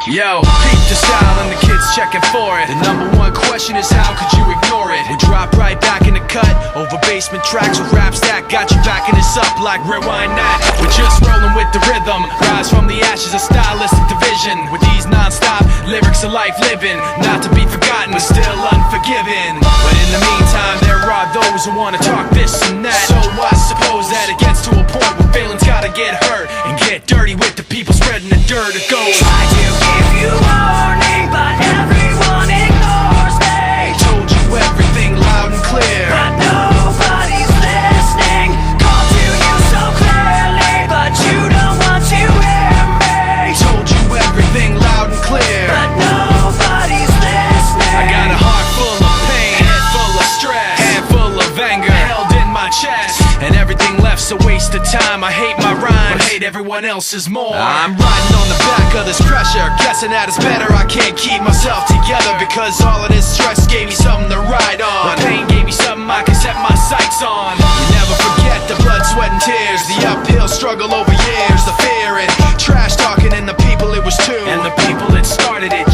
Yo, peep the style and the kids checking for it. The number one question is how could you ignore it? We drop right back in the cut, over basement tracks with raps that got you backing us up like rewind that. We're just rolling with the rhythm, rise from the ashes of stylistic division. With these non-stop lyrics of life living, not to be forgotten but still unforgiven. But in the meantime there are those who wanna talk this and that. So I suppose that it gets to a point where feelings gotta get hurt and get dirty with the people spreading the dirt. It goes, try to give you warning, but everyone ignores me. Told you everything loud and clear, but nobody's listening. Called to you so clearly, but you don't want to hear me. Told you everything loud and clear, but nobody's listening. I got a heart full of pain, head full of stress, hand full of anger held in my chest, and everything left's a waste of time. I hate my rhymes, but hate everyone else's more. I'm riding on the back of this pressure, guessing that it's better I can't keep myself together, because all of this stress gave me something to ride on. The pain gave me something I can set my sights on. You never forget the blood, sweat and tears, the uphill struggle over years, the fear and trash talking and the people it was to, and the people that started it